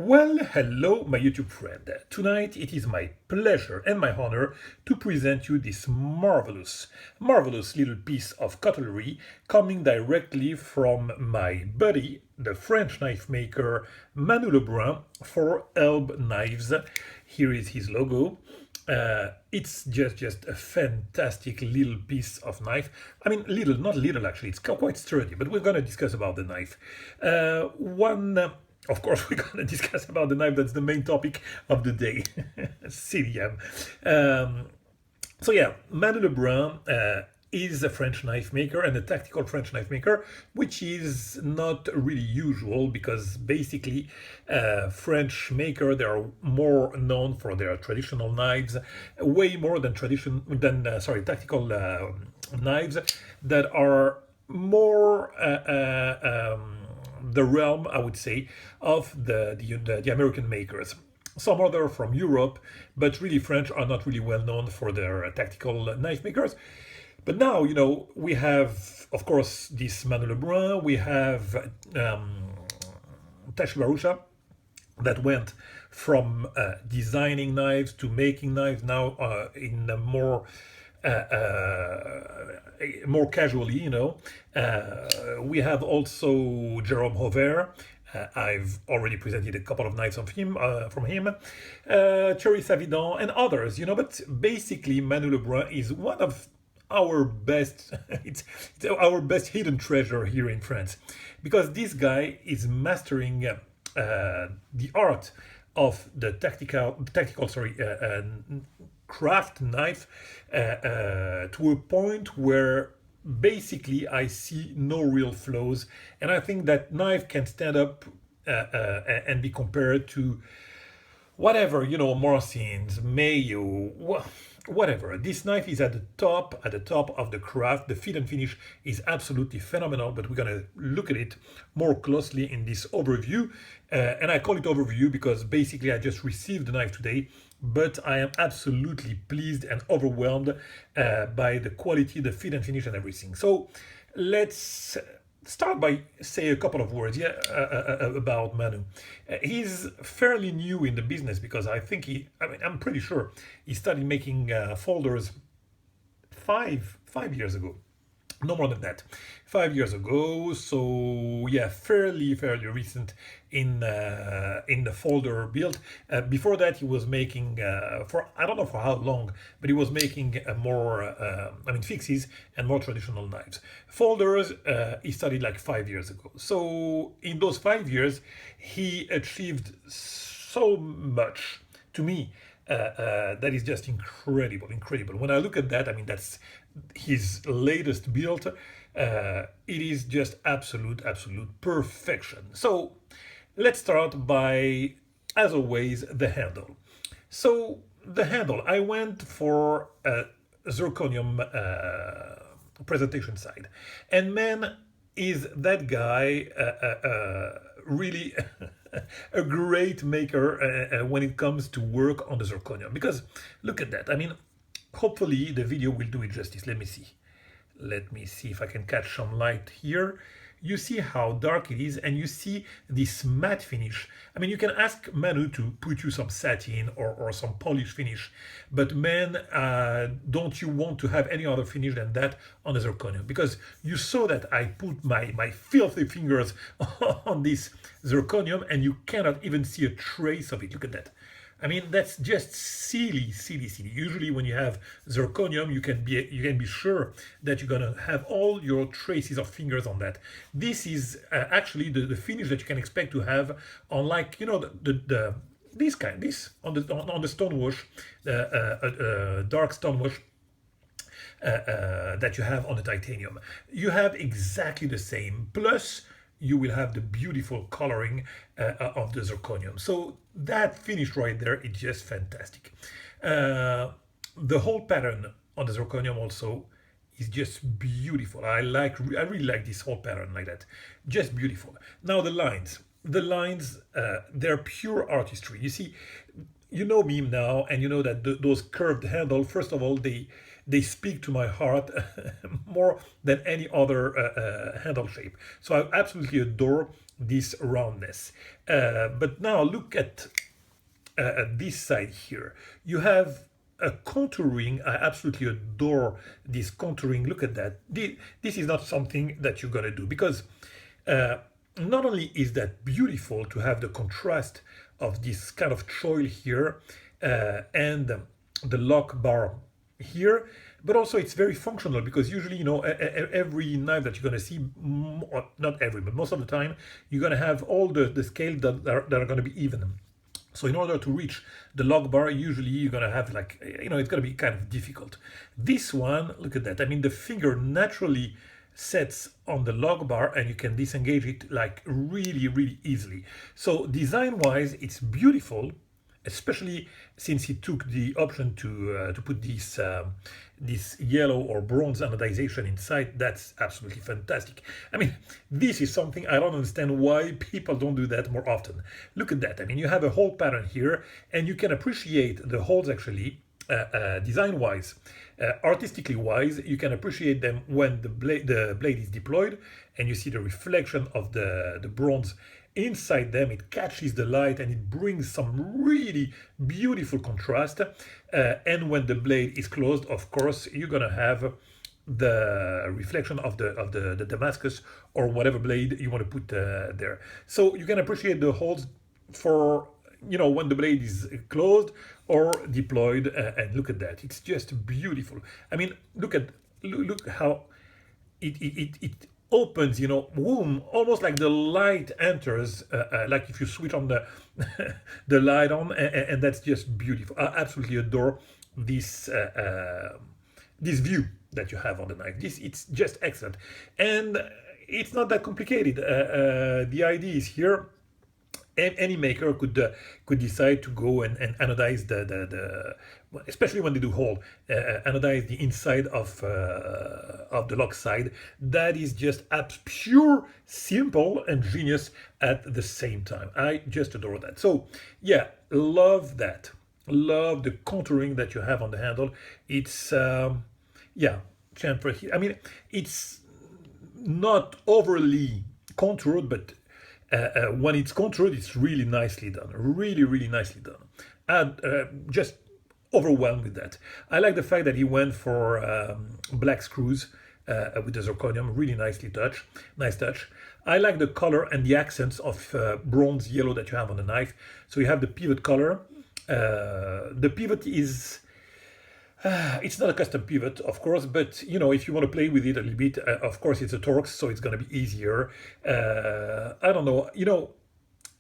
Well, hello, my YouTube friend. Tonight it is my pleasure and my honor to present you this marvelous little piece of cutlery coming directly from my buddy, the French knife maker Manu Lebrun for ELB knives. Here is his logo. It's just a fantastic little piece of knife. I mean, little, not little actually, it's quite sturdy, but we're gonna discuss about the knife. Of course, we're going to discuss about the knife. That's the main topic of the day. CDM. So yeah, Manu Lebrun is a French knife maker and a tactical French knife maker, which is not really usual because basically French maker, they are more known for their traditional knives, way more than tactical knives that are more the realm, I would say, of the American makers. Some other from Europe, but really French are not really well known for their tactical knife makers. But now, we have, of course, this Manu Lebrun, we have Tashibarusha, that went from designing knives to making knives now in a more casually, we have also Jerome Hover. I've already presented a couple of knives from him, Thierry Savidan and others, but basically Manu Lebrun is one of our best, it's our best hidden treasure here in France, because this guy is mastering the art of the tactical craft knife to a point where basically I see no real flaws, and I think that knife can stand up and be compared to whatever, Morrisons, Mayo, whatever. This knife is at the top of the craft. The fit and finish is absolutely phenomenal, but we're gonna look at it more closely in this overview. And I call it overview because basically I just received the knife today, but I am absolutely pleased and overwhelmed by the quality, the fit and finish and everything. So let's start by say a couple of words about Manu. He's fairly new in the business because I'm pretty sure he started making folders five years ago. No more than that, 5 years ago. So yeah, fairly recent in the folder build. Before that, he was making for I don't know for how long, but he was making more fixes and more traditional knives. Folders he started like 5 years ago. So in those 5 years, he achieved so much to me. That is just incredible. When I look at that, that's his latest build. It is just absolute perfection. So let's start by, as always, the handle. So the handle, I went for a zirconium presentation side, and man, is that guy really a great maker when it comes to work on the zirconium, because look at that. Hopefully the video will do it justice. Let me see if I can catch some light here. You see how dark it is, and you see this matte finish. You can ask Manu to put you some satin or some polish finish, but man, don't you want to have any other finish than that on the zirconium? Because you saw that I put my filthy fingers on this zirconium, and you cannot even see a trace of it. Look at that. That's just silly. Usually when you have zirconium, you can be sure that you're gonna have all your traces of fingers on that. This is actually the finish that you can expect to have on, like, this on the stonewash, dark stonewash that you have on the titanium. You have exactly the same. Plus, you will have the beautiful coloring of the zirconium. So that finish right there is just fantastic. The whole pattern on the zirconium also is just beautiful. I really like this whole pattern like that. Just beautiful. Now the lines, they're pure artistry. You see, you know me now, and you know that those curved handle, first of all, they speak to my heart more than any other handle shape. So I absolutely adore this roundness. But now look at this side here. You have a contouring. I absolutely adore this contouring. Look at that. This is not something that you're gonna do, because not only is that beautiful to have the contrast of this kind of choil here and the lock bar here, but also it's very functional, because usually, you know, every knife that you're going to see, not every, but most of the time, you're going to have all the scales that are going to be even. So in order to reach the lock bar, usually you're going to have, like, you know, it's going to be kind of difficult. This one, look at that. I mean, the finger naturally sets on the lock bar, and you can disengage it like really easily. So design wise, it's beautiful, especially since he took the option to put this yellow or bronze anodization inside. That's absolutely fantastic. I mean, this is something I don't understand why people don't do that more often. Look at that. I mean, you have a hole pattern here, and you can appreciate the holes actually design-wise, artistically wise. You can appreciate them when the blade is deployed, and you see the reflection of the bronze inside them. It catches the light, and it brings some really beautiful contrast. And when the blade is closed, of course, you're gonna have the reflection of the Damascus or whatever blade you want to put there. So you can appreciate the holes for, you know, when the blade is closed or deployed, and look at that. It's just beautiful. I mean, look how it opens, you know, boom, almost like the light enters, like if you switch on the the light on, and that's just beautiful. I absolutely adore this this view that you have on the knife. It's just excellent, and it's not that complicated. The idea is here. Any maker could decide to go and anodize the especially when they do hole, anodize the inside of the lock side. That is just pure simple and genius at the same time. I just adore that. So yeah, love that. Love the contouring that you have on the handle. It's yeah, chamfer here. I mean, it's not overly contoured, but when it's contoured, it's really nicely done. Really nicely done. And just overwhelmed with that. I like the fact that he went for black screws with the zirconium. Really nicely touch. Nice touch. I like the color and the accents of bronze yellow that you have on the knife. So you have the pivot color. The pivot is it's not a custom pivot, of course, but you know, if you want to play with it a little bit, of course it's a Torx, so it's going to be easier. I don't know, you know,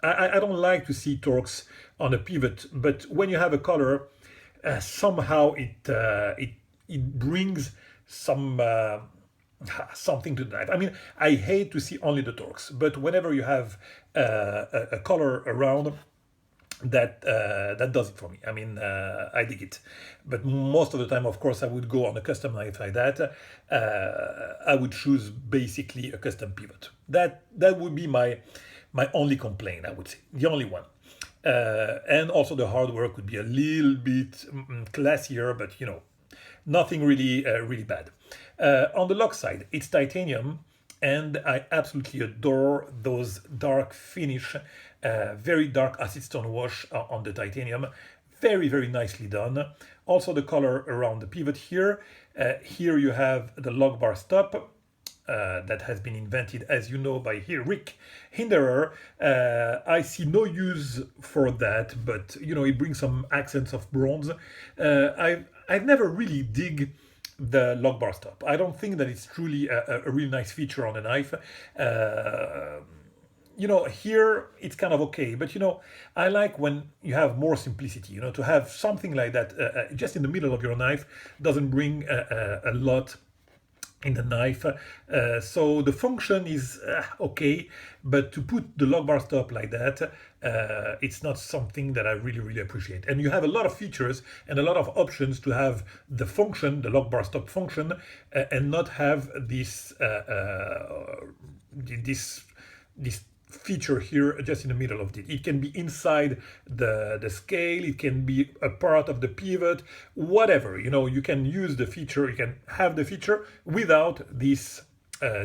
I don't like to see Torx on a pivot, but when you have a color, somehow it brings some something to the knife. I mean, I hate to see only the Torx, but whenever you have a color around, that does it for me. I mean, I dig it, but most of the time, of course, I would go on a custom knife like that. I would choose basically a custom pivot. That would be my only complaint, I would say, the only one. And also the hardware could be a little bit classier, but you know, nothing really really bad. On the lock side, it's titanium, and I absolutely adore those dark finish, very dark acid stone wash on the titanium. Very nicely done. Also the color around the pivot here. Here you have the lock bar stop that has been invented, as you know, by Rick Hinderer. I see no use for that, but you know, it brings some accents of bronze. I've never really dig the lock bar stop. I don't think that it's truly a really nice feature on a knife. You know, here it's kind of okay, but you know, I like when you have more simplicity. You know, to have something like that just in the middle of your knife doesn't bring a lot in the knife. So the function is okay, but to put the lock bar stop like that, it's not something that I really appreciate. And you have a lot of features and a lot of options to have the function, the lock bar stop function, and not have this this feature here just in the middle of it. It can be inside the scale, it can be a part of the pivot, whatever. You know, you can use the feature, you can have the feature without this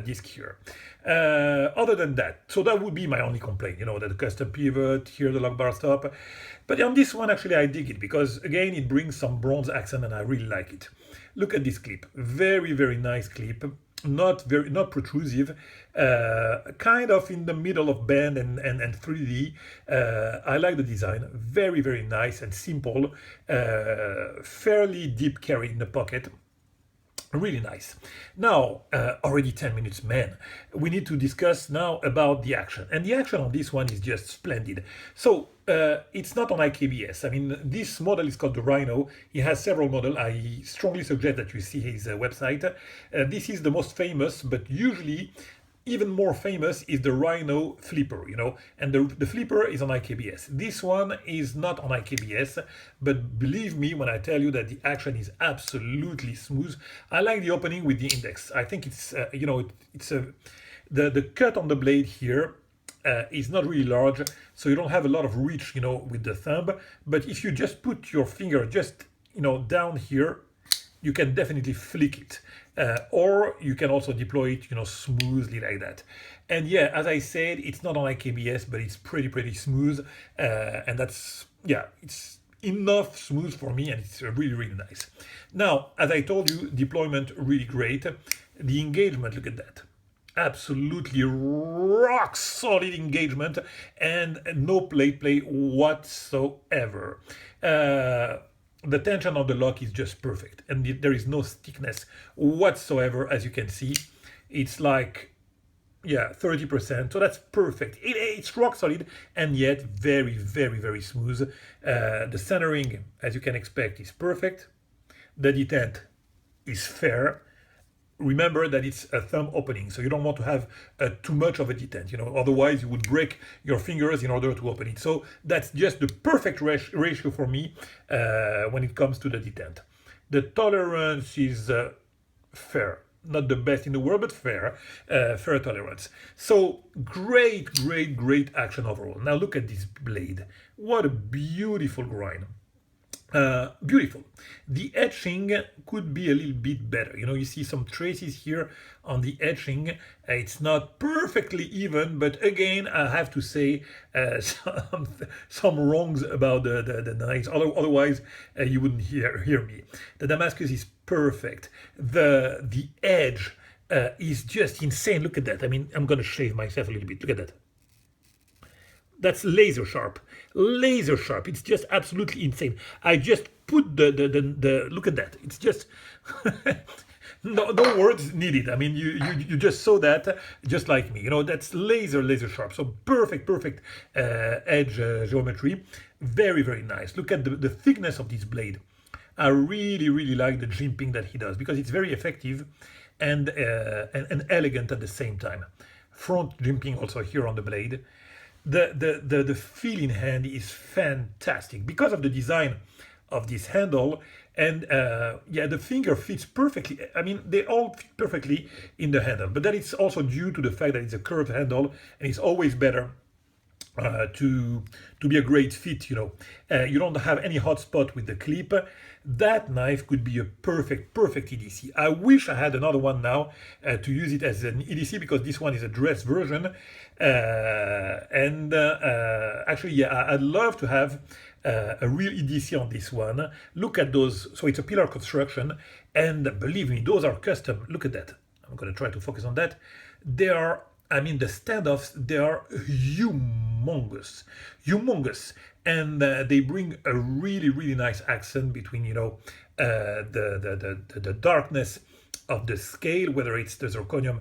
disc here. Other than that, so that would be my only complaint, you know, that the custom pivot here, the lock bar stop. But on this one, actually, I dig it because again, it brings some bronze accent, and I really like it. Look at this clip, very, very nice clip. Not protrusive, kind of in the middle of band and 3D. I like the design, very, very nice and simple, fairly deep carry in the pocket. Really nice. Now, already 10 minutes, man. We need to discuss now about the action. And the action on this one is just splendid. So, it's not on IKBS. I mean, this model is called the Rhino. He has several models. I strongly suggest that you see his website. This is the most famous, but usually even more famous is the Rhino flipper, you know, and the flipper is on IKBS. This one is not on IKBS, but believe me when I tell you that the action is absolutely smooth. I like the opening with the index. I think it's, you know, the cut on the blade here is not really large, so you don't have a lot of reach, you know, with the thumb. But if you just put your finger just, you know, down here, you can definitely flick it. Or you can also deploy it, you know, smoothly like that. And yeah, as I said, it's not on IKBS, but it's pretty smooth. And that's, yeah, it's enough smooth for me, and it's really nice. Now, as I told you, deployment really great. The engagement, look at that. Absolutely rock solid engagement and no play whatsoever. The tension of the lock is just perfect, and there is no stiffness whatsoever. As you can see, it's like, yeah, 30%, so that's perfect. It's rock solid and yet very smooth. The centering, as you can expect, is perfect. The detent is fair. Remember that it's a thumb opening, so you don't want to have too much of a detent, you know, otherwise you would break your fingers in order to open it. So that's just the perfect ratio for me when it comes to the detent. The tolerance is fair, not the best in the world, but fair tolerance. So great action overall. Now look at this blade. What a beautiful grind. Beautiful. The etching could be a little bit better. You know, you see some traces here on the etching. It's not perfectly even, but again, I have to say some wrongs about the knives. Otherwise, you wouldn't hear me. The Damascus is perfect. The edge is just insane. Look at that. I mean, I'm gonna shave myself a little bit. Look at that. That's laser sharp. It's just absolutely insane. I just put the look at that. It's just no words needed. I mean, you just saw that just like me. You know, that's laser sharp. So perfect edge geometry. Very nice. Look at the thickness of this blade. I really like the jimping that he does because it's very effective and elegant at the same time. Front jimping also here on the blade. The feel in hand is fantastic because of the design of this handle, and yeah, the finger fits perfectly. I mean, they all fit perfectly in the handle, but that is also due to the fact that it's a curved handle, and it's always better to be a great fit. You know, you don't have any hot spot with the clip. That knife could be a perfect EDC. I wish I had another one now to use it as an EDC because this one is a dress version. Actually, yeah, I'd love to have a real EDC on this one. Look at those. So it's a pillar construction, and believe me, those are custom. Look at that. I'm going to try to focus on that. They are, I mean, the standoffs, they are humongous, and they bring a really nice accent between, you know, the darkness of the scale, whether it's the zirconium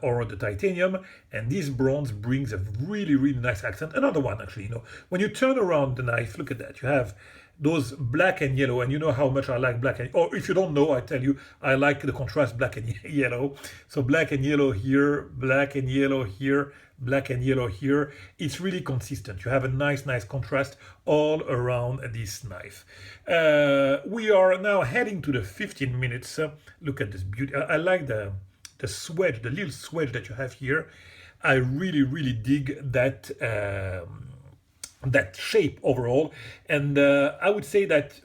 or the titanium, and this bronze brings a really nice accent. Another one, actually, you know, when you turn around the knife, look at that. You have those black and yellow, and you know how much I like black and, or if you don't know, I tell you, I like the contrast black and yellow. So black and yellow here, black and yellow here, black and yellow here. It's really consistent. You have a nice contrast all around this knife. We are now heading to the 15 minutes. Look at this beauty. I like the swedge, the little swedge that you have here. I really dig that that shape overall, and I would say that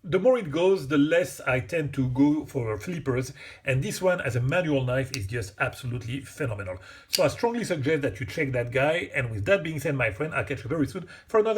the more it goes, the less I tend to go for flippers, and this one as a manual knife is just absolutely phenomenal. So I strongly suggest that you check that guy, and with that being said, my friend, I'll catch you very soon for another